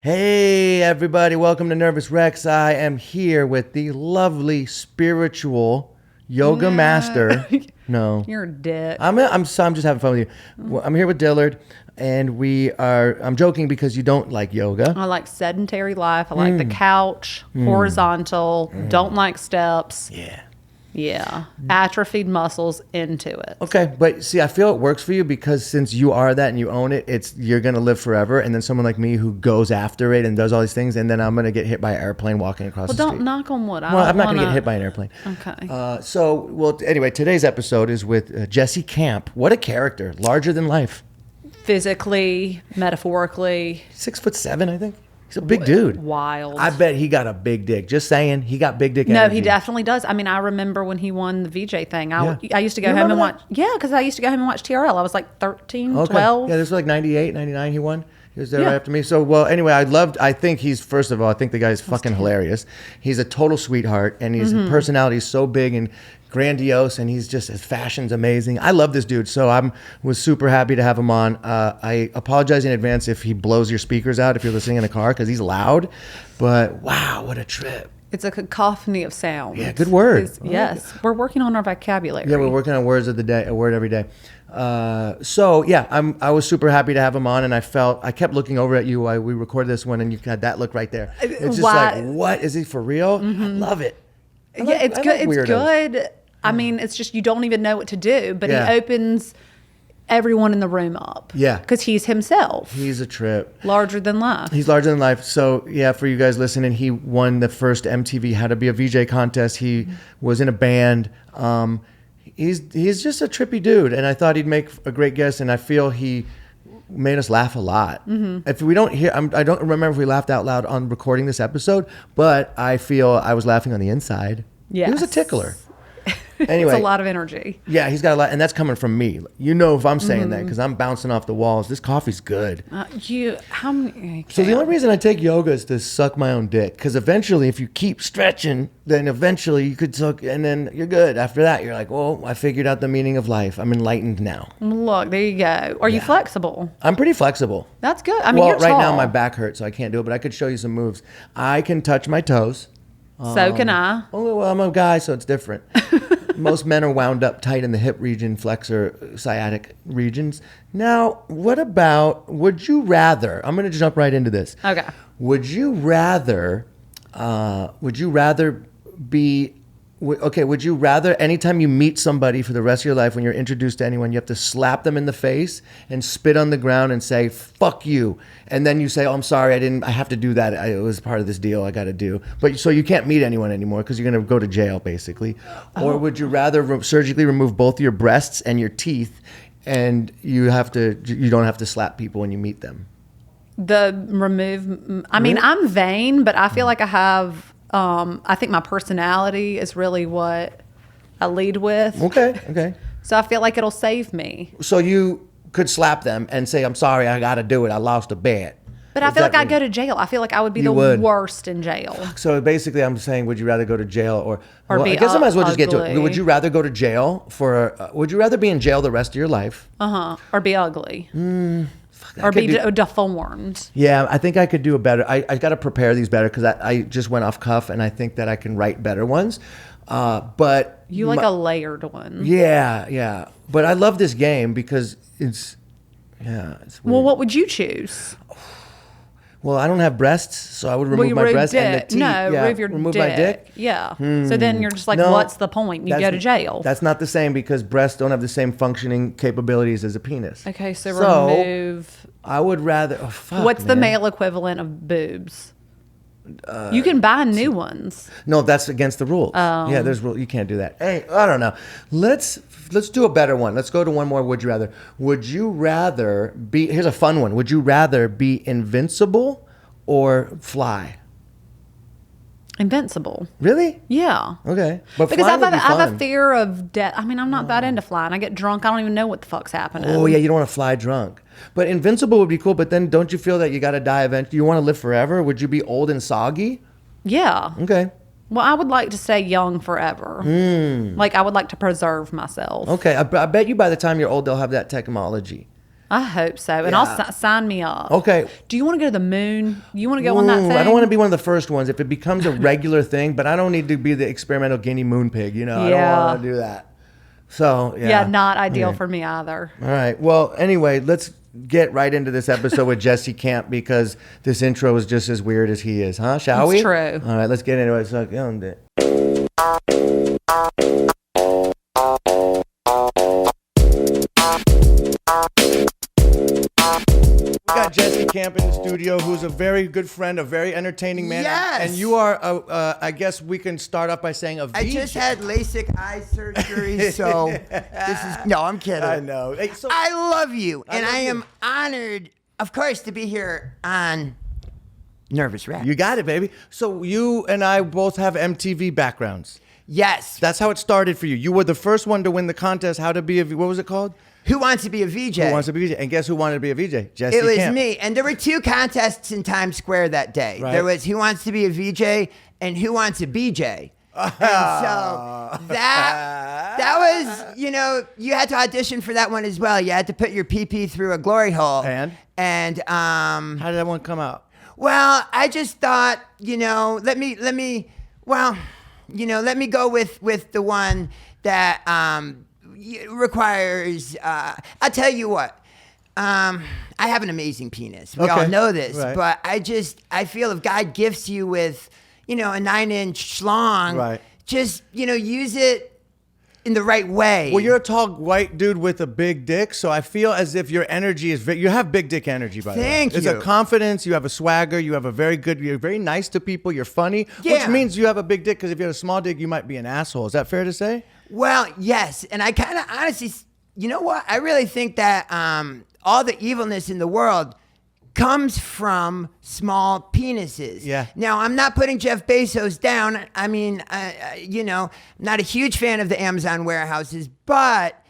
Hey everybody, welcome to Nervous Rex. I am here with the lovely spiritual yoga master. No, You're a dick. I'm just having fun with you. Well, I'm here with Dillard, and I'm joking because you don't like yoga. I like sedentary life. I like the couch, horizontal, don't like steps. Yeah. Yeah. Atrophied muscles into it. Okay, but see, I feel it works for you because since you are that and you own it, you're gonna live forever. And then someone like me who goes after it and does all these things, and then I'm gonna get hit by an airplane walking across the street. Don't knock on wood. I'm not gonna get hit by an airplane. Okay. Anyway, today's episode is with Jesse Camp. What a character, larger than life. Physically, metaphorically. 6'7", I think. He's a big dude. Wild. I bet he got a big dick. Just saying, he got big dick No, energy. he definitely does. I mean, I remember when he won the VJ thing. I used to go You home and remember watch. Yeah, because I used to go home and watch TRL. I was like 13, Okay. 12. Yeah, this was like 98, 99 he won. He was there right after me. So, well, anyway, I think first of all, I think the guy's fucking hilarious. He's a total sweetheart, and his personality is so big and grandiose, and his fashion's amazing. I love this dude, so was super happy to have him on. I apologize in advance if he blows your speakers out if you're listening in a car, because he's loud, but wow, what a trip. It's a cacophony of sounds. Yeah, good word. Yes, we're working on our vocabulary. Yeah, we're working on words of the day, a word every day. I was super happy to have him on, and I kept looking over at you while we recorded this one, and you had that look right there. It's just like, what, is he for real? I love it. It's good. It's good. I mean, it's just you don't even know what to do, but he opens everyone in the room up. Yeah. Because he's himself. He's a trip. Larger than life. He's larger than life. So, yeah, for you guys listening, he won the first MTV How to Be a VJ contest. He was in a band. He's just a trippy dude, and I thought he'd make a great guest, and I feel he made us laugh a lot. If we don't hear, I don't remember if we laughed out loud on recording this episode, but I feel I was laughing on the inside. Yes. He was a tickler. Anyway, it's a lot of energy. Yeah, he's got a lot, and that's coming from me. You know if I'm saying that because I'm bouncing off the walls. This coffee's good. How many? So the only reason I take yoga is to suck my own dick, because eventually, if you keep stretching, then eventually you could suck, and then you're good. After that, you're like, well, I figured out the meaning of life. I'm enlightened now. Look, there you go. Are you flexible? I'm pretty flexible. That's good. I mean, Well, you're right tall. now my back hurts, so I can't do it, but I could show you some moves. I can touch my toes. So can I. Oh, well, I'm a guy, so it's different. Most men are wound up tight in the hip region, flexor, sciatic regions. Now, what about, would you rather, I'm going to jump right into this. Okay. Would you rather anytime you meet somebody for the rest of your life, when you're introduced to anyone, you have to slap them in the face and spit on the ground and say, fuck you. And then you say, oh, I'm sorry, I have to do that. It was part of this deal I got to do. But so you can't meet anyone anymore because you're going to go to jail, basically. Or would you rather surgically remove both your breasts and your teeth, and you don't have to slap people when you meet them? I'm vain, but I feel like I have, I think my personality is really what I lead with. Okay. So I feel like it'll save me. So you could slap them and say, I'm sorry, I got to do it. I lost a bet. But I feel like I'd go to jail. I feel like I would be worst in jail. So basically, I'm saying, would you rather go to jail or be I guess I might as well just get to it. ugly. Would you rather go to jail would you rather be in jail the rest of your life? Or be ugly. I Or could be do- deformed. Yeah, I think I could do a better. I got to prepare these better because I just went off cuff, and I think that I can write better ones. But You like a layered one. yeah. But I love this game because it's weird. Well, what would you choose? Well, I don't have breasts, so I would remove my breasts and the teeth. Remove my dick. Yeah. So then you're just like, No, what's the point? You go to jail. That's not the same because breasts don't have the same functioning capabilities as a penis. Okay, so remove. I would rather. Oh, fuck, What's the man. male equivalent of boobs? You can buy new ones. No, that's against the rules. Oh. Yeah, there's rule. You can't do that. Hey, I don't know. Let's do a better one. Let's go to one more. Would you rather? Would you rather be? Here's a fun one. Would you rather be invincible or fly? Invincible. Really? Yeah. Okay. But Because flying would be I have fun. a fear of death. I mean, I'm not that into flying. I get drunk. I don't even know what the fuck's happening. Oh yeah, you don't want to fly drunk. But invincible would be cool. But then don't you feel that you got to die eventually? You want to live forever? Would you be old and soggy? Yeah. Okay. Well, I would like to stay young forever. Like, I would like to preserve myself. Okay. I bet you by the time you're old, they'll have that technology. I hope so. And I'll sign me up. Okay. Do you want to go to the moon? You want to go on that thing? I don't want to be one of the first ones. If it becomes a regular thing, but I don't need to be the experimental guinea moon pig. I don't want to do that. So, yeah. Not ideal for me either. All right. Well, anyway, let's get right into this episode with Jesse Camp because this intro is just as weird as he is, huh? Shall we? It's true. All right, let's get into it. So, we got Jesse Camp in the studio, who's a very good friend, a very entertaining man. Yes. And you are, I guess we can start off by saying a VJ. I just had LASIK eye surgery, so this is... No, I'm kidding. I know. Hey, so, I love you, and I am you. honored, of course, to be here on Nervous Wreck. You got it, baby. So you and I both have MTV backgrounds. Yes. That's how it started for you. You were the first one to win the contest, How to Be a... What was it called? Who Wants to Be a VJ? Who Wants to Be a VJ? And guess who wanted to be a VJ? Jesse It was Camp. me. And there were 2 contests in Times Square that day. Right. There was Who Wants to Be a VJ and Who Wants a BJ. And so that was, you had to audition for that one as well. You had to put your pee-pee through a glory hole. And how did that one come out? Well, I just thought, let me go with the one that requires, I'll tell you what, I have an amazing penis. We all know this, but I feel if God gifts you with, a 9-inch schlong, just, use it in the right way. Well, you're a tall white dude with a big dick, so I feel as if your energy is you have big dick energy, by the way. Thank you. It's a confidence, you have a swagger, you have you're very nice to people, you're funny, which means you have a big dick, because if you had a small dick, you might be an asshole. Is that fair to say? Well, yes. And I kind of honestly, you know what? I really think that all the evilness in the world comes from small penises. Yeah. Now, I'm not putting Jeff Bezos down. I mean, I'm not a huge fan of the Amazon warehouses, but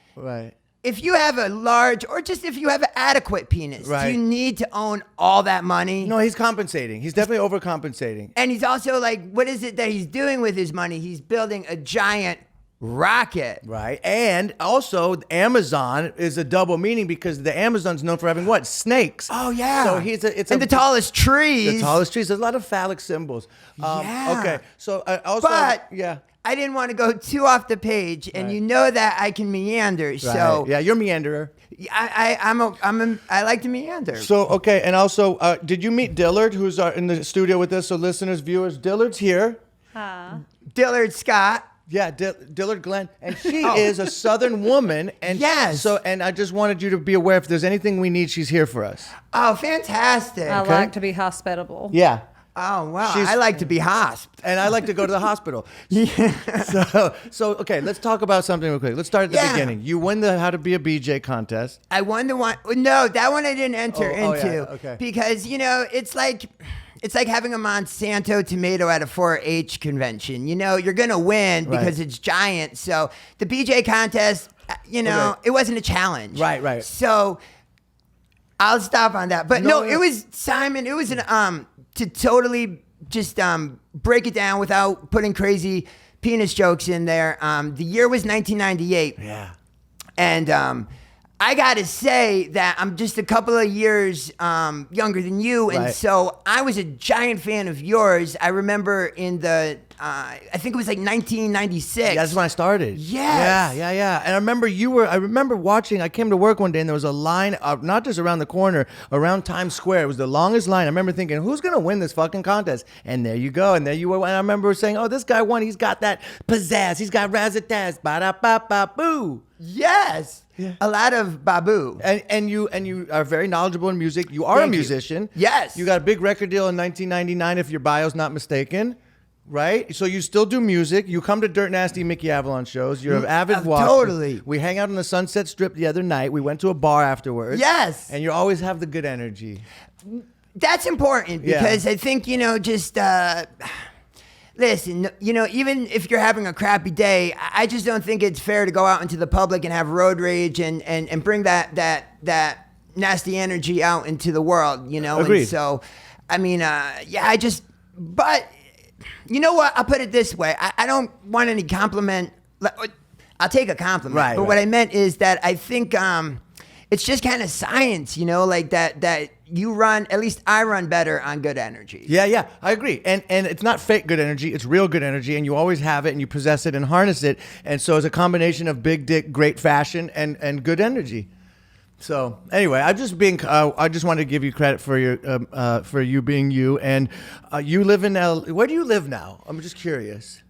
if you have a large, or just if you have an adequate penis, do you need to own all that money? No, he's compensating. He's definitely overcompensating. And he's also like, what is it that he's doing with his money? He's building a giant rocket. Right. And also Amazon is a double meaning, because the Amazon's known for having what? Snakes. Oh yeah. So it's the tallest trees. The tallest trees. There's a lot of phallic symbols. Okay. So also, but I didn't want to go too off the page, and you know that I can meander. So yeah, you're a meanderer. I like to meander. So okay, and also, did you meet Dillard, who's in the studio with us? So listeners, viewers, Dillard's here. Dillard Scott. Yeah, Dillard Glenn, and she is a Southern woman, and and I just wanted you to be aware, if there's anything we need, she's here for us. Oh, fantastic! I like to be hospitable. Yeah. Oh wow! I like to be hosped, and I like to go to the hospital. So okay, let's talk about something real quick. Let's start at the beginning. You won the How to Be a BJ contest. I won the one. No, that one I didn't enter into okay. Because it's like having a Monsanto tomato at a 4-H convention. You're going to win because it's giant. So the BJ contest, it wasn't a challenge. Right. So I'll stop on that. But no, it was Simon. It was to totally just break it down without putting crazy penis jokes in there. The year was 1998. Yeah. And I got to say that I'm just a couple of years younger than you. And so I was a giant fan of yours. I remember in the, I think it was like 1996. That's when I started. Yes. Yeah. And I remember watching, I came to work one day and there was a line, not just around the corner, around Times Square. It was the longest line. I remember thinking, who's going to win this fucking contest? And there you go. And there you were. And I remember saying, oh, this guy won. He's got that pizzazz. He's got razzatazz. Ba-da-ba-ba-boo. Yes. Yeah. A lot of babu. And you are very knowledgeable in music. You are a musician. Yes. You got a big record deal in 1999, if your bio's not mistaken. Right? So you still do music. You come to Dirt Nasty Mickey Avalon shows. You're an avid watcher. Totally. We hang out on the Sunset Strip the other night. We went to a bar afterwards. Yes. And you always have the good energy. That's important because I think, listen, even if you're having a crappy day, I just don't think it's fair to go out into the public and have road rage and bring that nasty energy out into the world, Agreed. And so, I mean, but you know what? I'll put it this way. I don't want any compliment. I'll take a compliment. But what I meant is that I think it's just kind of science, you know, like that you run, at least I run better on good energy. Yeah, I agree. And it's not fake good energy, it's real good energy, and you always have it and you possess it and harness it. And so it's a combination of big dick, great fashion, and good energy. So anyway, I just wanted to give you credit for for you being you, and you live in where do you live now? I'm just curious.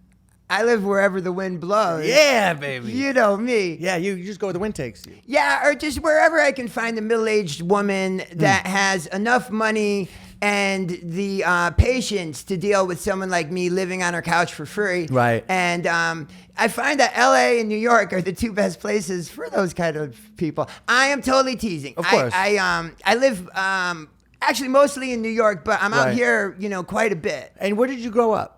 I live wherever the wind blows. Yeah, baby. You know me. Yeah, you just go where the wind takes you. Yeah, or just wherever I can find a middle-aged woman that has enough money and the patience to deal with someone like me living on her couch for free. Right. And I find that LA and New York are the two best places for those kind of people. I am totally teasing. Of course. I live actually mostly in New York, but I'm out here, you know, quite a bit. And where did you grow up?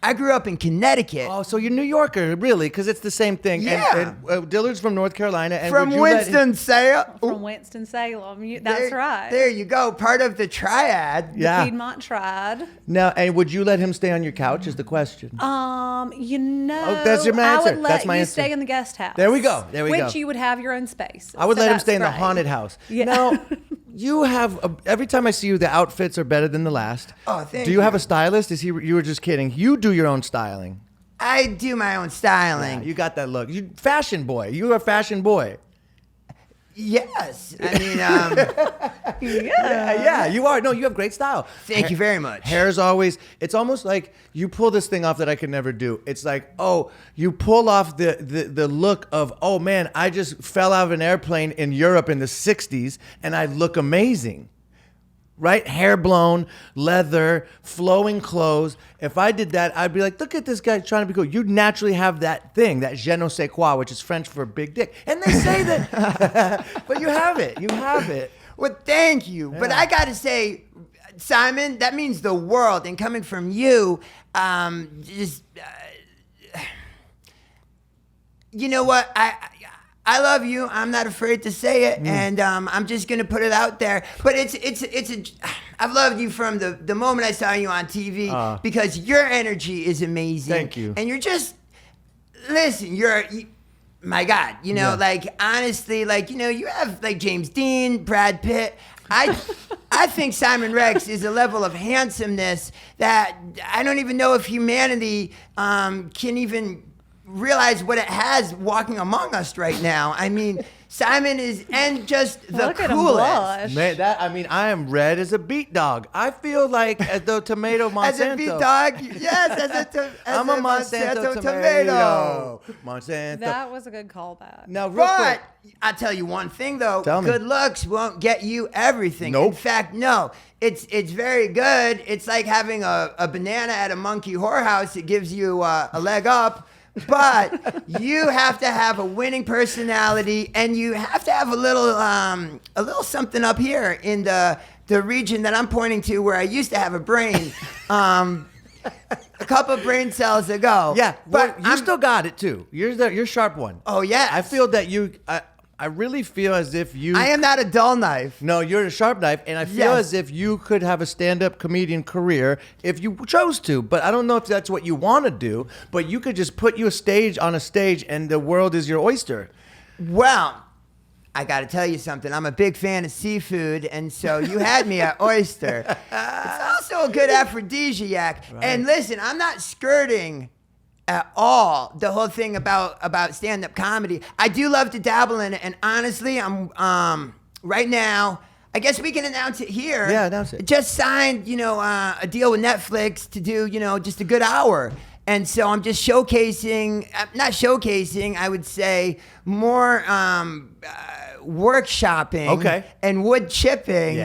I grew up in Connecticut. Oh, so you're New Yorker, really? Because it's the same thing. Yeah. And Dillard's from North Carolina. And from Winston-Salem. From Winston-Salem. That's right. There you go. Part of the triad. The Piedmont triad. Now, and would you let him stay on your couch is the question. You know, that's your answer. I would let That's my you answer. stay in the guest house. There we go. Which you would have your own space. I would let him stay in the haunted house. Yeah. Now, you have every time I see you, the outfits are better than the last. Oh, thank you. Do you have a stylist? You were just kidding. You do your own styling. I do my own styling. Yeah, you got that look. You fashion boy. You are a fashion boy. Yes. I mean, yeah, you are. No, you have great style. Thank you very much. Hair's always, it's almost like you pull this thing off that I could never do. It's like, oh, you pull off the look of, oh man, I just fell out of an airplane in Europe in the 60s and I look amazing. Right? Hair blown, leather, flowing clothes. If I did that, I'd be like, look at this guy trying to be cool. You naturally have that thing, that je ne sais quoi, which is French for big dick. And they say that, but you have it. You have it. Well, thank you. Yeah. But I got to say, Simon, that means the world. And coming from you, you know what? I love you. I'm not afraid to say it, and I'm just gonna put it out there. But I've loved you from the moment I saw you on TV because your energy is amazing. Thank you. And you're just listen. My God, you know, like honestly, like you know, you have like James Dean, Brad Pitt. I think Simon Rex is a level of handsomeness that I don't even know if humanity can even realize what it has walking among us right now. I mean, Simon is and just the Look at him coolest. blush. Man, I am red as a beet dog. I feel like as though tomato Monsanto. As a beet dog, yes. I'm a Monsanto tomato. Monsanto. That was a good callback. Now, real quick. I'll tell you one thing though. Tell me. Good looks won't get you everything. Nope. In fact, no. It's very good. It's like having a banana at a monkey whorehouse. It gives you a leg up. But you have to have a winning personality, and you have to have a little something up here in the region that I'm pointing to, where I used to have a brain, a couple of brain cells ago. Yeah, but you still got it too. You're sharp one. Oh yeah. I feel that you. I really feel as if you. I am not a dull knife. No, you're a sharp knife, and I feel as if you could have a stand-up comedian career if you chose to. But I don't know if that's what you want to do. But you could just put you on a stage, and the world is your oyster. Well, I got to tell you something. I'm a big fan of seafood, and so you had me at oyster. It's also a good aphrodisiac. Right. And listen, I'm not skirting at all the whole thing about stand-up comedy. I do love to dabble in it, and honestly, I'm right now, I guess we can announce it here. Yeah, announce it. Just signed, a deal with Netflix to do, just a good hour. And so I'm just showcasing, not showcasing, I would say more workshopping and wood chipping,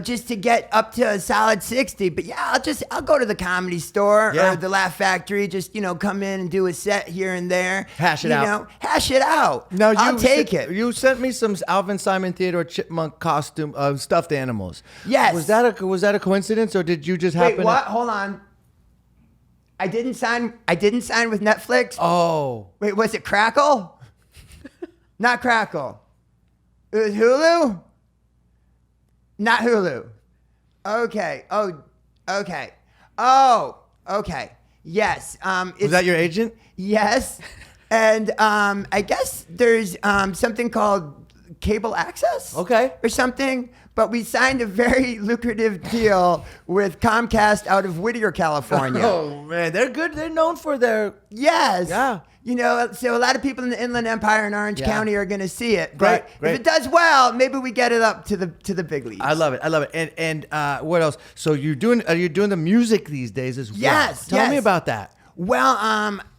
just to get up to a solid 60. But yeah, I'll go to the Comedy Store or the Laugh Factory, just, come in and do a set here and there. Hash it out. Hash it out. No, I'll take it. You sent me some Alvin Simon Theodore Chipmunk costume stuffed animals. Yes. Was that a coincidence, or did you just happen? Wait, what? Hold on. I didn't sign with Netflix. Oh. Wait, was it Crackle? Not Crackle. It was Hulu? Not Hulu. Okay. Oh, okay. Oh, okay. Yes. Was that your agent? Yes. And I guess there's something called cable access, okay, or something. But we signed a very lucrative deal with Comcast out of Whittier, California. Oh man, they're good. They're known for their yeah. You know, so a lot of people in the Inland Empire and Orange County are going to see it. But Great. if it does well, maybe we get it up to the big leagues. I love it. And what else? So are you doing the music these days as well? Yes. Tell me about that. Well,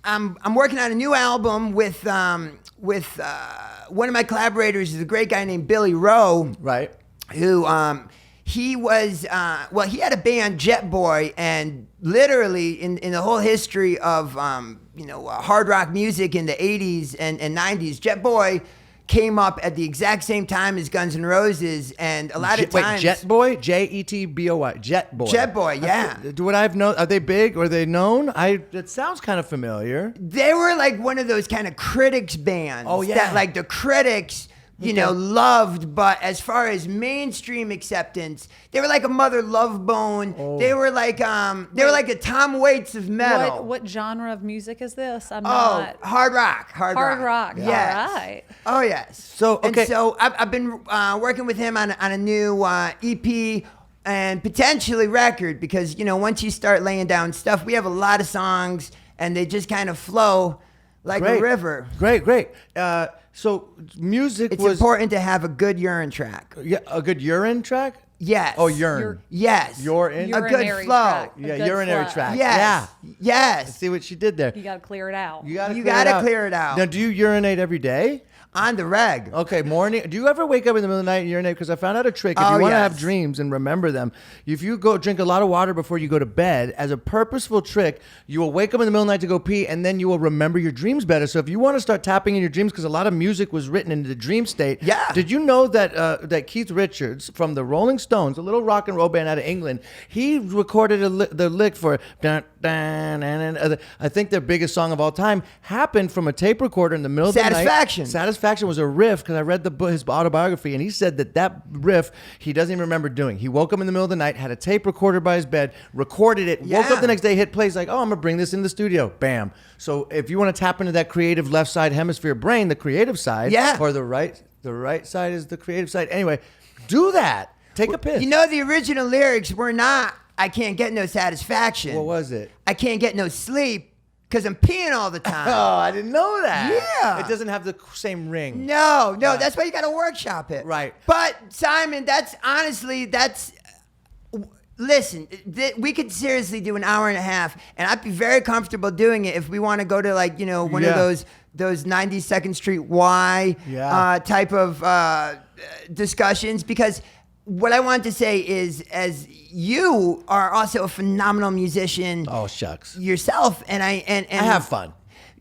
I'm working on a new album with one of my collaborators is a great guy named Billy Rowe. Right. Who he was he had a band, Jet Boy, and literally in the whole history of hard rock music in the 80s and 90s, Jet Boy came up at the exact same time as Guns N' Roses, and a lot of times. Wait, Jet Boy, Jetboy, Jet Boy. Jet Boy, yeah. Would I have known? Are they big? Are they known? It sounds kind of familiar. They were like one of those kind of critics bands. Oh yeah, that like the critics. Loved, but as far as mainstream acceptance, they were like a Mother Love Bone. Oh. They were like a Tom Waits of metal. What genre of music is this? Hard rock. Hard rock. Yes. All right. Oh yes. So I've been working with him on a new EP and potentially record, because once you start laying down stuff, we have a lot of songs and they just kind of flow like a river. Great. So music it's important to have a good urine track. Yeah, a good urine track? Yes. Oh, urine. Yes. A Urinary good flow. Track. Urinary tract. Yes. Yeah. Yes. I see what she did there. You got to clear it out. You gotta clear it out. Now, do you urinate every day? On the reg. Okay, morning. Do you ever wake up in the middle of the night and urinate? Because I found out a trick. If you want to have dreams and remember them, if you go drink a lot of water before you go to bed, as a purposeful trick, you will wake up in the middle of the night to go pee, and then you will remember your dreams better. So if you want to start tapping in your dreams, because a lot of music was written into the dream state. Yeah. Did you know that that Keith Richards from the Rolling Stones, a little rock and roll band out of England, he recorded the lick for I think their biggest song of all time happened from a tape recorder in the middle of the night. Satisfaction was a riff, because I read his autobiography, and he said that riff he doesn't even remember doing. He woke up in the middle of the night, had a tape recorder by his bed, recorded it, woke up the next day, hit play, like, oh, I'm gonna bring this in the studio. Bam. So if you want to tap into that creative left side hemisphere brain, the creative side, or the right side is the creative side. Anyway, do that. Take a piss. The original lyrics were not, I can't get no satisfaction. What was it? I can't get no sleep because I'm peeing all the time. Oh, I didn't know that. Yeah. It doesn't have the same ring. No. That's why you got to workshop it. Right. But, Simon, listen, we could seriously do an hour and a half, and I'd be very comfortable doing it if we want to go to one of those 92nd Street Y type of discussions, because what I want to say is, as you are also a phenomenal musician. Oh shucks. Yourself, and I have fun.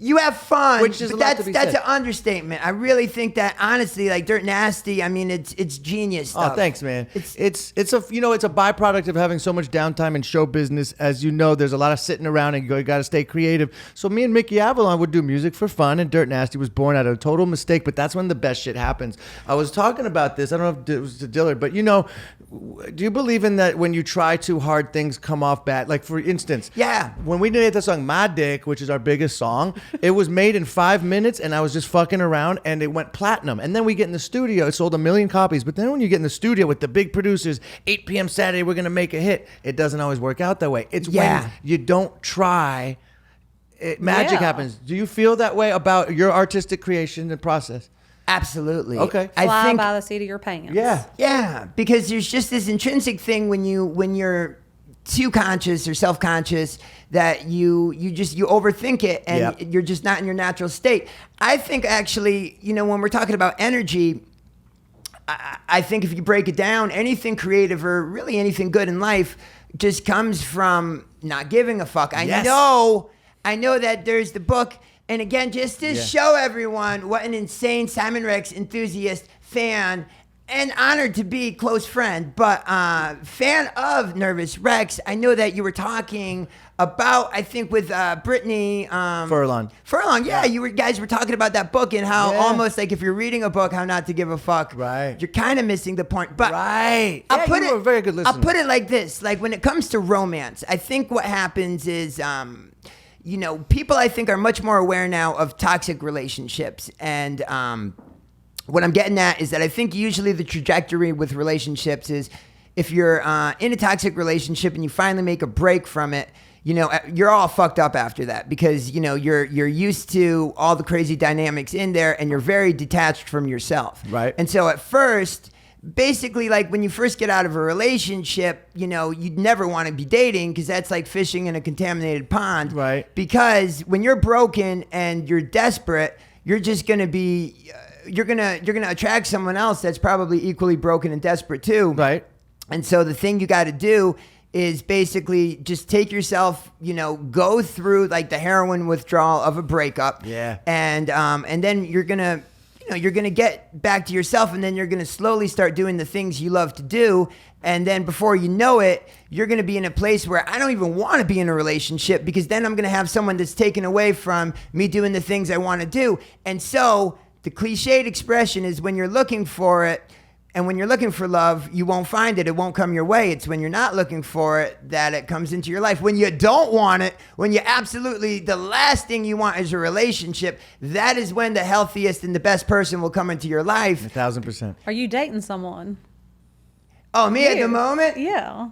You have fun, which is that's an understatement. I really think that, honestly, like Dirt Nasty, I mean, it's genius stuff. Oh, thanks, man. It's a byproduct of having so much downtime in show business. As you know, there's a lot of sitting around, and you got to stay creative. So me and Mickey Avalon would do music for fun, and Dirt Nasty was born out of a total mistake, but that's when the best shit happens. I was talking about this, I don't know if it was to Dillard, but do you believe in that when you try too hard, things come off bad? Like, for instance, when we did the song My Dick, which is our biggest song, it was made in 5 minutes, and I was just fucking around, and it went platinum. And then we get in the studio, it sold 1 million copies. But then when you get in the studio with the big producers, 8 p.m. Saturday, we're going to make a hit. It doesn't always work out that way. It's when you don't try, magic happens. Do you feel that way about your artistic creation and process? Absolutely. Okay. I think by the seat of your pants. Yeah. Because there's just this intrinsic thing when you're too conscious or self-conscious that you overthink it, and you're just not in your natural state. I think, actually, when we're talking about energy, I think if you break it down, anything creative or really anything good in life just comes from not giving a fuck. I know that there's the book. And again, just to show everyone what an insane Simon Rex enthusiast, fan, and honored to be close friend, but fan of Nervous Rex. I know that you were talking about, I think, with Brittany Furlan. Yeah, you guys were talking about that book, and how almost like if you're reading a book, how not to give a fuck. Right. You're kind of missing the point. But you were a very good listener. I'll put it like this: like, when it comes to romance, I think what happens is, people, I think, are much more aware now of toxic relationships, and what I'm getting at is that I think usually the trajectory with relationships is if you're in a toxic relationship and you finally make a break from it, you know, you're all fucked up after that because, you know, you're used to all the crazy dynamics in there and you're very detached from yourself. Right. And so at first, basically, like when you first get out of a relationship, you know, you'd never want to be dating because that's like fishing in a contaminated pond. Right. Because when you're broken and you're desperate, you're just going to be... You're gonna attract someone else that's probably equally broken and desperate too. Right. And so the thing you got to do is basically just take yourself, you know, go through like the heroin withdrawal of a breakup. Yeah. And then you're gonna get back to yourself, and then you're gonna slowly start doing the things you love to do. And then before you know it, you're going to be in a place where I don't even want to be in a relationship because then I'm going to have someone that's taken away from me doing the things I want to do. And so the cliched expression is when you're looking for it and when you're looking for love, you won't find it. It won't come your way. It's when you're not looking for it that it comes into your life. When you don't want it, when you absolutely, the last thing you want is a relationship, that is when the healthiest and the best person will come into your life. 1,000%. Are you dating someone? Oh, me at the moment? Yeah.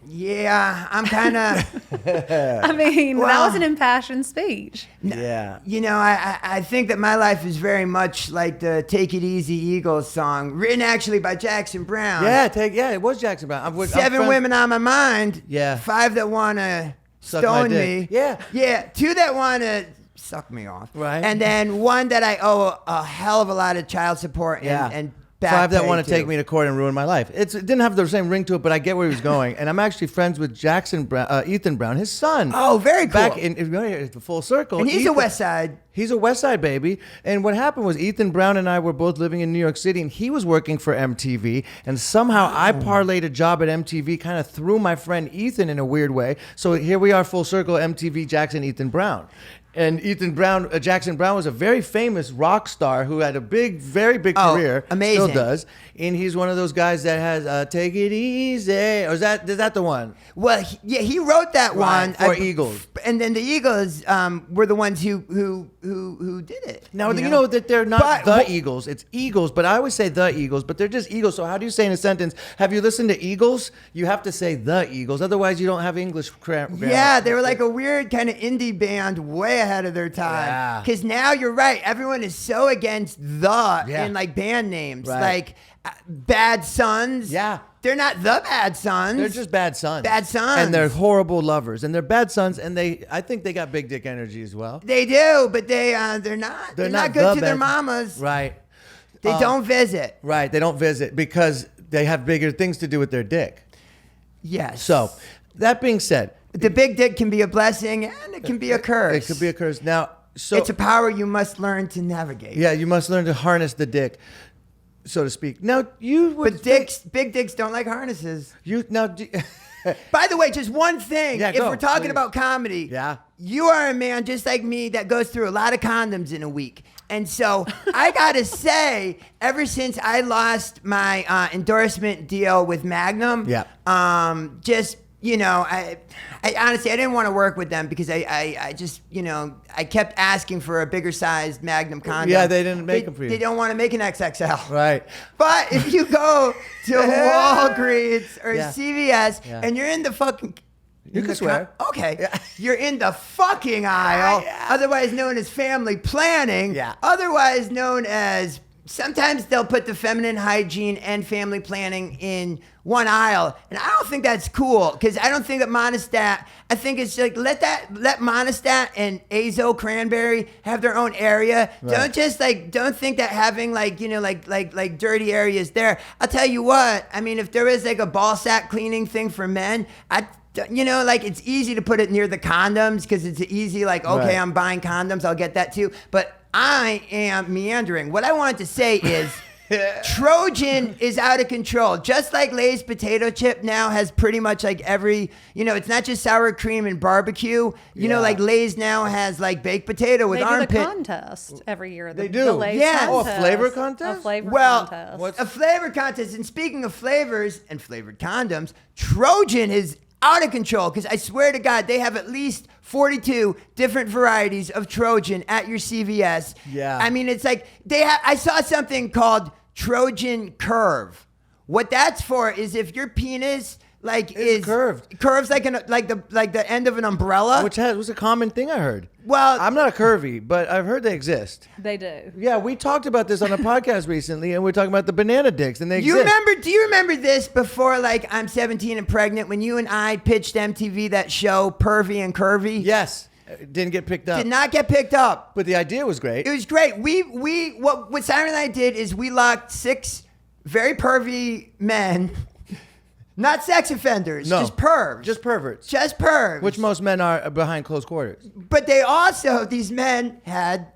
Yeah, I'm kind of... I mean, Well, that was an impassioned speech. Yeah. You know, I think that my life is very much like the Take It Easy Eagles song, written actually by Jackson Brown. Yeah, it was Jackson Brown. I'm Seven women on my mind. Yeah. 5 that want to Suck my stone dick. me. Yeah. Yeah, 2 that want to suck me off. Right. And then 1 that I owe a hell of a lot of child support and back 5 that pay want to take to. me to court and ruin my life. It didn't have the same ring to it, but I get where he was going. And I'm actually friends with Ethan Brown, his son. Oh, very cool. Back in the full circle. And he's Ethan, a West Side. He's a West Side baby. And what happened was Ethan Brown and I were both living in New York City, and he was working for MTV. And somehow I parlayed a job at MTV kind of through my friend Ethan in a weird way. So here we are, full circle, MTV, Jackson, Ethan Brown. And Jackson Brown was a very famous rock star who had a very big career. Amazing. Still does. And he's one of those guys that has Take It Easy. Or is that the one? Well, he wrote that one for Eagles. And then the Eagles were the ones who did it. Now, you know that they're not Eagles. It's Eagles, but I always say the Eagles, but they're just Eagles. So how do you say in a sentence, have you listened to Eagles? You have to say the Eagles. Otherwise, you don't have English grammar. Yeah, they were like a weird kind of indie band way ahead of their time. Yeah. Because now you're right. Everyone is so against in like band names. Right. Like Bad Sons. Yeah. They're not the Bad Sons. They're just bad sons. Bad sons. And they're horrible lovers. And they're bad sons. And I think they got big dick energy as well. They do, but they're not. They're not good to their mamas. Right. They don't visit. Right. They don't visit because they have bigger things to do with their dick. Yes. So, that being said, the big dick can be a blessing and it can be a curse. It could be a curse. Now, it's a power you must learn to navigate. Yeah, you must learn to harness the dick, so to speak. Now, big dicks don't like harnesses. By the way, just one thing. Yeah, if we're talking about comedy, you are a man just like me that goes through a lot of condoms in a week. And so I gotta say, ever since I lost my endorsement deal with Magnum, just, you know, I honestly, I didn't want to work with them because I just, you know, I kept asking for a bigger sized Magnum condom. Yeah, they didn't make them for you. They don't want to make an XXL. Right. But if you go to Walgreens or CVS and you're in the fucking... You can swear. Okay. Yeah. You're in the fucking aisle, otherwise known as family planning, otherwise known as... Sometimes they'll put the feminine hygiene and family planning in one aisle. And I don't think that's cool because I don't think that Monistat, I think it's like let Monistat and Azo Cranberry have their own area. Right. Don't think that having like dirty areas there. I'll tell you what, I mean, if there is like a ball sack cleaning thing for men, it's easy to put it near the condoms because it's easy, okay, I'm buying condoms, I'll get that too. But I am meandering. What I wanted to say is Trojan is out of control. Just like Lay's potato chip now has pretty much like every, it's not just sour cream and barbecue. You know, like Lay's now has like baked potato with armpit. They do the contest every year. They do. The Lay's contest. Oh, a flavor contest? A flavor contest. A flavor contest. And speaking of flavors and flavored condoms, Trojan is out of control, because I swear to God, they have at least 42 different varieties of Trojan at your CVS. Yeah. I mean, it's like I saw something called Trojan Curve. What that's for is if your penis is curves like the end of an umbrella, which was a common thing I heard. Well, I'm not curvy, but I've heard they exist. They do. Yeah, we talked about this on a podcast recently, and we are talking about the banana dicks, and they exist. Do you remember this before, I'm 17 and pregnant, when you and I pitched MTV that show, Pervy and Curvy? Yes. Didn't get picked up. Did not get picked up. But the idea was great. It was great. What Simon and I did is we locked 6 very pervy men. Not sex offenders, no, just pervs. Just perverts. Just pervs. Which most men are behind closed quarters. But these men had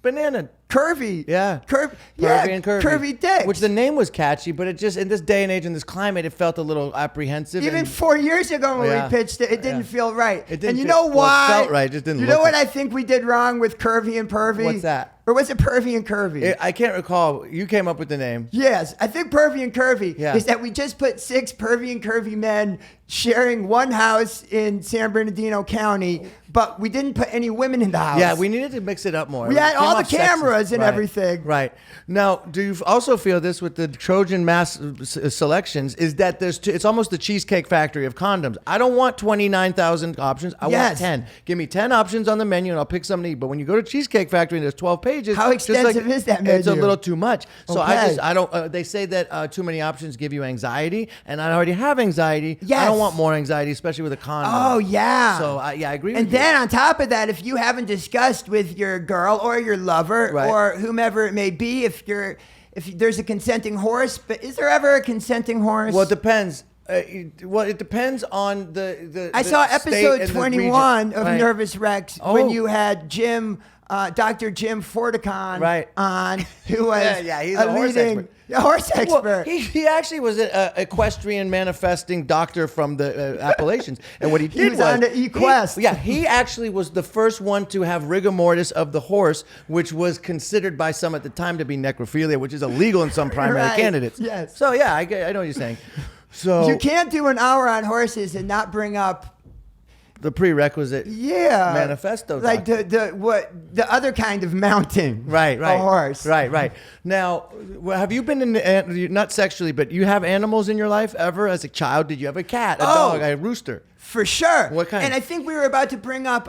banana. Curvy. Yeah. Pervy and curvy. Curvy dicks. Which the name was catchy, but it just, in this day and age, in this climate, it felt a little apprehensive. Even 4 years ago when we pitched it, it didn't feel right. And you know why? Well, it felt right, it just didn't You look know what right. I think we did wrong with Curvy and Pervy? What's that? Or was it Pervy and Curvy? I can't recall. You came up with the name. Yes, I think Pervy and Curvy Yeah. is that we just put 6 pervy and curvy men sharing one house in San Bernardino County, but we didn't put any women in the house. Yeah, we needed to mix it up more. We had all the cameras and everything. Right. Now, do you also feel this with the Trojan mass selections, is that it's almost the Cheesecake Factory of condoms. I don't want 29,000 options. I want 10. Give me 10 options on the menu and I'll pick something to eat. But when you go to Cheesecake Factory and there's 12 pages. How extensive is that menu? It's a little too much. So Okay. I don't, they say that too many options give you anxiety, and I already have anxiety. Yes. I don't want more anxiety, especially with a condom. Oh, yeah. So, I agree with And you. then on top of that, if you haven't discussed with your girl or your lover Right. or whomever it may be, if there's a consenting horse, but is there ever a consenting horse? Well, it depends. It depends on the. I saw episode 21 of Right. Nervous Wrecks when you had Dr. Jim Forticon on, who was he's a horse expert. Horse expert. Well, he actually was an equestrian manifesting doctor from the Appalachians, and what he did was on the equest. He actually was the first one to have rigor mortis of the horse, which was considered by some at the time to be necrophilia, which is illegal in some primary candidates. Yes. So yeah, I know what you're saying. So you can't do an hour on horses and not bring up the prerequisite manifesto. Like the other kind of mounting. Right. A horse. Right. Now, have you been in, not sexually, but you have animals in your life ever as a child? Did you have a cat, a dog, a rooster? For sure. What kind? And I think we were about to bring up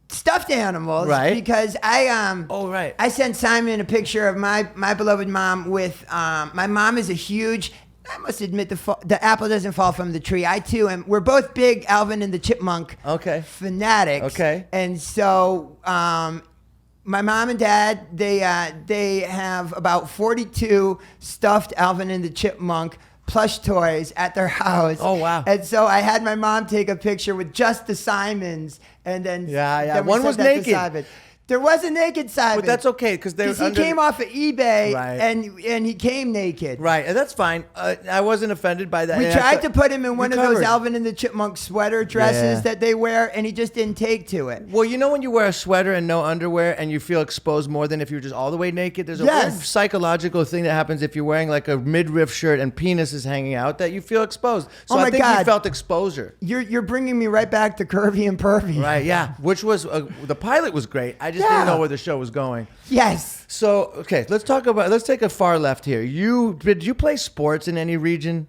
stuffed animals, right? Because I sent Simon a picture of my beloved mom with my mom is a huge. I must admit the apple doesn't fall from the tree. I too am. We're both big Alvin and the Chipmunk fanatics. Okay. And so my mom and dad they have about 42 stuffed Alvin and the Chipmunk plush toys at their house. Oh, wow. And so I had my mom take a picture with just the Simons, and then then we one sent was that to naked. Simon. There was a naked Simon. But that's okay because he came off of eBay and he came naked. Right, and that's fine. I wasn't offended by that. We tried to put him in one of those Alvin and the Chipmunk sweater dresses that they wear, and he just didn't take to it. Well, you know when you wear a sweater and no underwear and you feel exposed more than if you're just all the way naked? There's a weird psychological thing that happens if you're wearing like a midriff shirt and penis is hanging out that you feel exposed. So I think you felt exposure. You're bringing me right back to Curvy and Pervy. Right, yeah. Which was, the pilot was great. I just didn't know where the show was going. Yes. So, okay, let's take a far left here. Did you play sports in any region?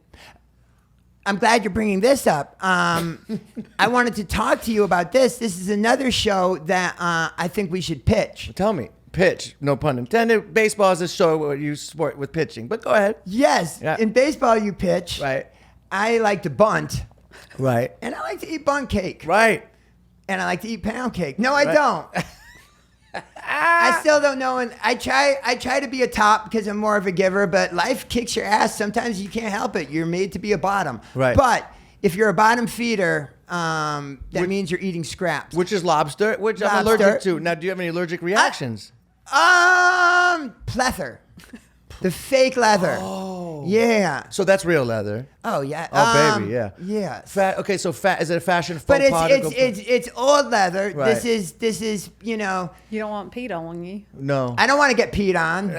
I'm glad you're bringing this up. I wanted to talk to you about this. This is another show that I think we should pitch. Tell me. Pitch, no pun intended. Baseball is a show where you sport with pitching, but go ahead. Yes. Yeah. In baseball, you pitch. Right. I like to bunt. Right. And I like to eat bunt cake. Right. And I like to eat pound cake. No, I don't. I still don't know, and I try to be a top because I'm more of a giver, but life kicks your ass. Sometimes you can't help it. You're made to be a bottom. Right. But if you're a bottom feeder, that means you're eating scraps. Which is lobster, which I'm allergic to. Now, do you have any allergic reactions? Plether. The fake leather. Oh. Yeah. So that's real leather. Oh yeah. Oh baby, yeah. Yeah. Okay, so is it a fashion But faux pas? it's old leather. Right. This is You don't want Pete on you. No. I don't want to get peed on.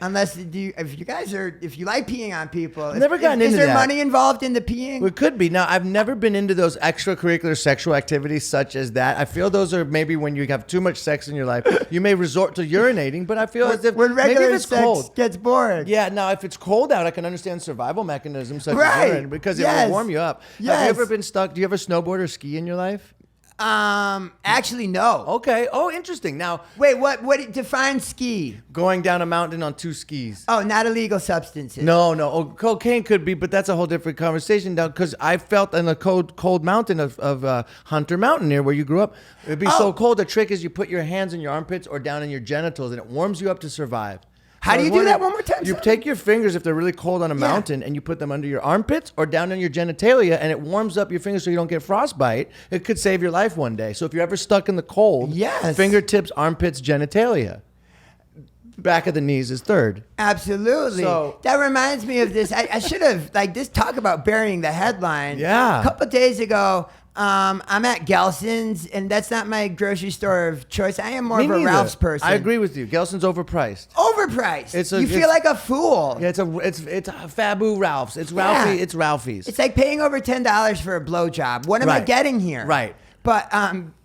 Unless if you like peeing on people. I've never gotten into that. Is there that. money involved in the peeing? Well, it could be. Now, I've never been into those extracurricular sexual activities such as that. I feel those are maybe when you have too much sex in your life, you may resort to urinating, but I feel as if when regular maybe if it's sex cold. gets bored. Yeah, now if it's cold out, I can understand survival mechanisms such as urine because it will warm you up. Yes. Have you ever been stuck? Do you ever snowboard or ski in your life? Actually, no. Okay. Oh, interesting. Now, Wait, what define ski? going down a mountain on 2 skis. Oh, not illegal substances. No. Oh, cocaine could be, but that's a whole different conversation now because I felt in the cold mountain of Hunter Mountain near where you grew up. It'd be so cold. The trick is you put your hands in your armpits or down in your genitals and it warms you up to survive. How do you do that one more time? You take your fingers if they're really cold on a mountain and you put them under your armpits or down in your genitalia and it warms up your fingers so you don't get frostbite. It could save your life one day. So if you're ever stuck in the cold, fingertips, armpits, genitalia. Back of the knees is third. Absolutely. So, that reminds me of this. I should have, this talk about burying the headline. Yeah. A couple of days ago, I'm at Gelson's, and that's not my grocery store of choice. I am more of a Ralph's person. I agree with you. Gelson's overpriced. Overpriced. You feel like a fool. Yeah, it's a Fabu Ralph's. It's Ralphie. It's Ralphie's. It's like paying over $10 for a blowjob. What am I getting here? Right. But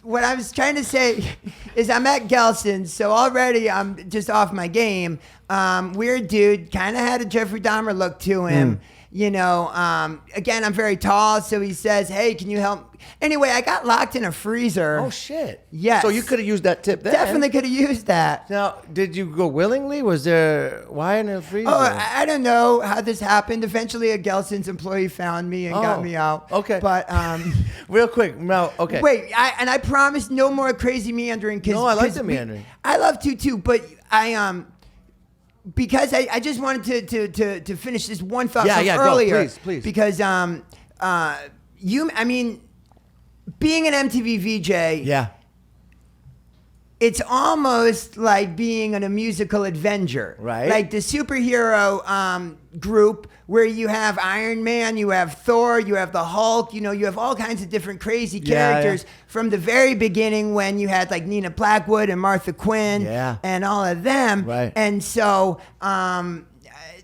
what I was trying to say is I'm at Gelson's, so already I'm just off my game. Weird dude, kind of had a Jeffrey Dahmer look to him. Again, I'm very tall, so he says, "Hey, can you help?" Anyway, I got locked in a freezer. Oh shit! Yes. So you could have used that tip then. Definitely could have used that. Now, did you go willingly? Was there why in a freezer? Oh, I don't know how this happened. Eventually, a Gelson's employee found me and got me out. Okay. But real quick, no. Okay. Wait, I promise no more crazy meandering. No, I like the meandering. I love to too, but because I just wanted to finish this one thought from earlier. Go, please. Because being an MTV VJ, it's almost like being in a musical adventure, right? Like the superhero group where you have Iron Man, you have Thor, you have the Hulk, you have all kinds of different crazy characters from the very beginning when you had like Nina Blackwood and Martha Quinn and all of them. Right. And so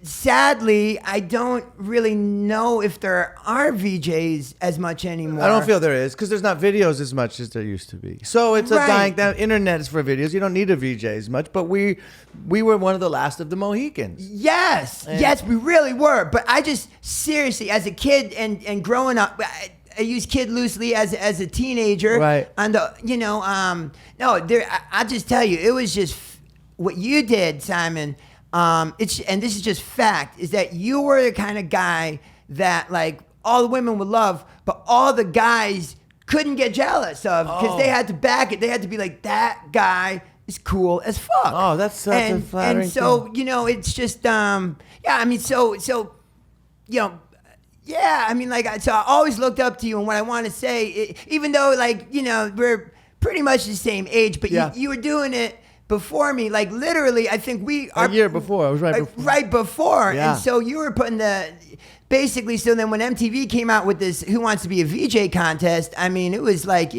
sadly, I don't really know if there are VJs as much anymore. I don't feel there is because there's not videos as much as there used to be. So it's a dying. The internet is for videos. You don't need a VJ as much. But we were one of the last of the Mohicans. Yes, we really were. But I just seriously, as a kid and growing up, I use kid loosely as a teenager. Right. And I'll just tell you, it was just what you did, Simon. And this is just fact, is that you were the kind of guy that like all the women would love, but all the guys couldn't get jealous of because they had to back it. They had to be like, that guy is cool as fuck. Oh, that's such a flattering And so, thing. it's just, so I always looked up to you. And what I want to say, even though we're pretty much the same age, but you were doing it before me, like literally, I think a year before. I was right before. Right before. Yeah. And so you were putting basically, so then when MTV came out with this Who Wants to Be a VJ contest, I mean, it was like,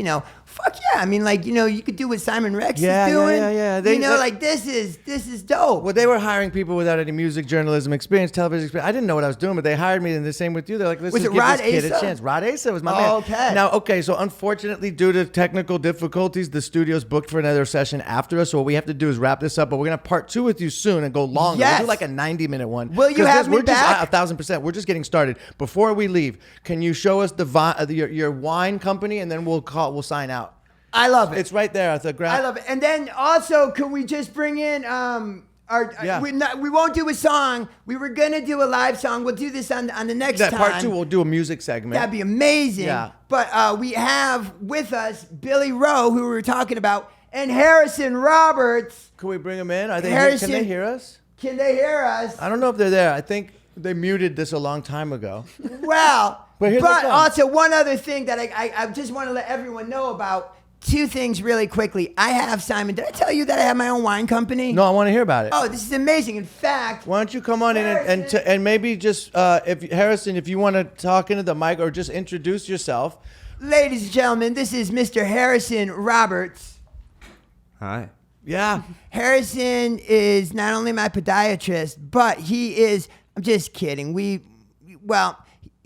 fuck yeah. I mean, you could do what Simon Rex is doing. Yeah. This is dope. Well, they were hiring people without any music journalism experience, television experience. I didn't know what I was doing, but they hired me, and the same with you. They're like, let's just give this kid a chance. Rod Asa was my man. Okay. Now, so unfortunately, due to technical difficulties, the studio's booked for another session after us, so what we have to do is wrap this up, but we're going to have part 2 with you soon and go longer. Yes. We'll do like a 90-minute one. Will you have me back? 1,000%. We're just getting started. Before we leave, can you show us your wine company, and then we'll sign out. I love it. It's right there at the ground. I love it. And then also, can we just bring in we won't do a song. We were gonna do a live song. We'll do this on the next time. Part 2, we'll do a music segment. That'd be amazing. Yeah. But we have with us Billy Rowe, who we were talking about, and Harrison Roberts. Can we bring them in? Are they here? Can they hear us? Can they hear us? I don't know if they're there. I think they muted this a long time ago. Well, but also one other thing that I just want to let everyone know about. two things really quickly. I have, Simon, did I tell you that I have my own wine company? No, I want to hear about it. Oh, this is amazing. In fact, why don't you come on in and maybe just if Harrison, if you want to talk into the mic or just introduce yourself. Ladies and gentlemen, this is Mr. Harrison Roberts. Hi. Yeah. Harrison is not only my podiatrist, but he is, I'm just kidding.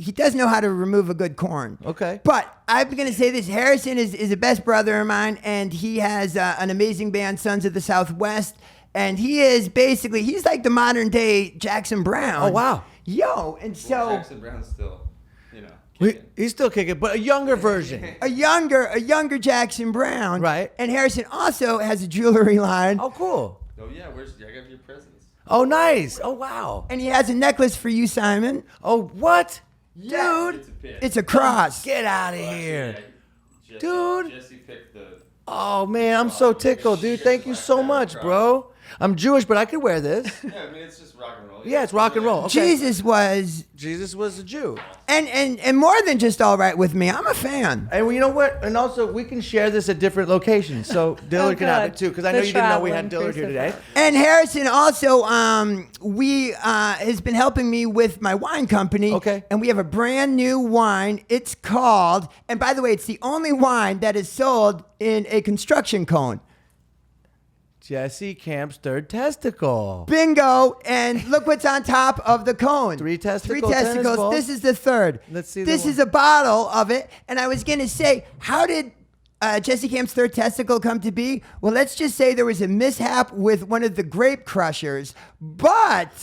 He does know how to remove a good corn. Okay. But I'm going to say this. Harrison is the best brother of mine, and he has an amazing band, Sons of the Southwest. And he is basically, he's like the modern day Jackson Brown. Oh, wow. Yo, and so. Jackson Brown's still, He's still kicking, but a younger version. A younger Jackson Brown. Right. And Harrison also has a jewelry line. Oh, cool. Oh, yeah. I got your presents. Oh, nice. Oh, wow. And he has a necklace for you, Simon. Oh, what? Yeah. Dude. It's a cross. Get out of here. Yeah, Dude. Jesse picked the... Oh, man, I'm so tickled, dude. Thank you so much, bro. I'm Jewish, but I could wear this. Yeah, I mean, it's just rock and roll. Yeah, it's rock and roll. Okay. Jesus was a Jew. and more than just all right with me. I'm a fan. And you know what? And also, we can share this at different locations, so Dillard can have it too. Because I know you didn't know we had Dillard here today. And Harrison also, has been helping me with my wine company. Okay. And we have a brand new wine. It's called, and by the way, it's the only wine that is sold in a construction cone. Jesse Camp's third testicle. Bingo! And look what's on top of the cone. Three testicles. Three testicles. This is the third. Let's see. This is a bottle of it. And I was gonna say, how did Jesse Camp's third testicle come to be? Well, let's just say there was a mishap with one of the grape crushers, but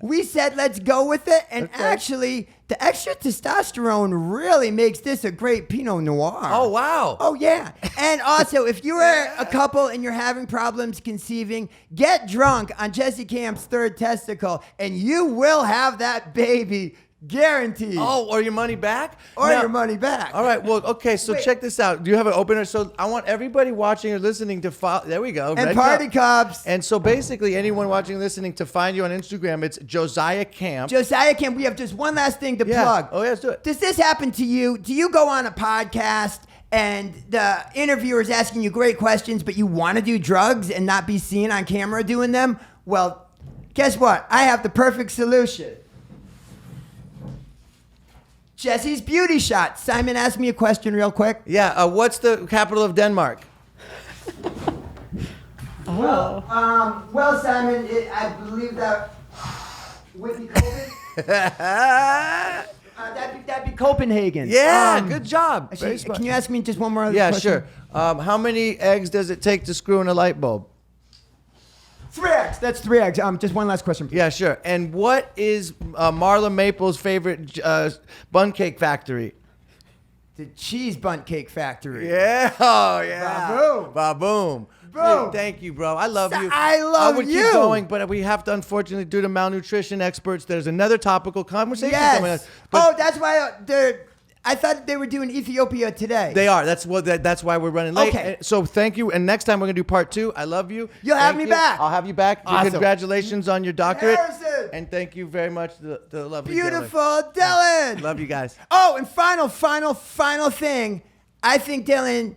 we said let's go with it. And actually, the extra testosterone really makes this a great Pinot Noir. Oh, wow. Oh, yeah. And also, if you are a couple and you're having problems conceiving, get drunk on Jesse Camp's third testicle, and you will have that baby guaranteed. Oh, or your money back? Or your money back. All right. Well, okay. So check this out. Do you have an opener? So I want everybody watching or listening to follow. There we go. And Party Cups. And so basically, anyone watching or listening to find you on Instagram, it's Josiah Camp. Josiah Camp. We have just one last thing to plug. Oh, yeah, let's do it. Does this happen to you? Do you go on a podcast and the interviewer is asking you great questions, but you want to do drugs and not be seen on camera doing them? Well, guess what? I have the perfect solution. Jesse's Beauty Shot. Simon, ask me a question real quick. Yeah. What's the capital of Denmark? Well, Simon, I believe that would be Copenhagen. That'd be Copenhagen. Yeah. Good job. Actually, can you ask me just one more other question? question? Yeah, sure. How many eggs does it take to screw in a light bulb? 3 eggs. That's 3 eggs. Just one last question, please. Yeah, sure. And what is Marla Maple's favorite bun cake factory? The Cheese Bun Cake Factory. Yeah. Oh, yeah. Ba-boom. Ba-boom. Boom. Dude, thank you, bro. I love you. I love would you. keep going, but we have to, unfortunately, due to malnutrition experts, there's another topical conversation coming up. But that's why I thought they were doing Ethiopia today. They are. That's why we're running late. Okay. So thank you. And next time we're gonna do part 2. I love you. You'll have me back. I'll have you back. Awesome. Congratulations on your doctorate. Harrison. And thank you very much, the lovely Beautiful Dylan. Dylan. Love you guys. Oh, and final thing. I think, Dylan,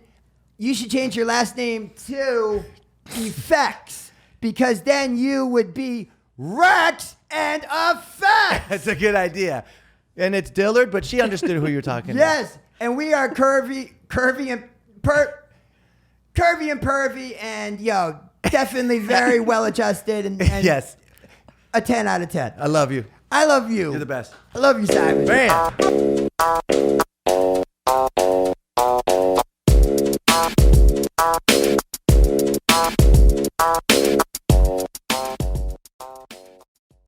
you should change your last name to Effects, because then you would be Rex and Effects. That's a good idea. And it's Dillard, but she understood who you're talking Yes, and we are curvy and pervy, and definitely very well adjusted, and Yes. a 10 out of 10. I love you. I love you. You're the best. I love you, Simon. Bam.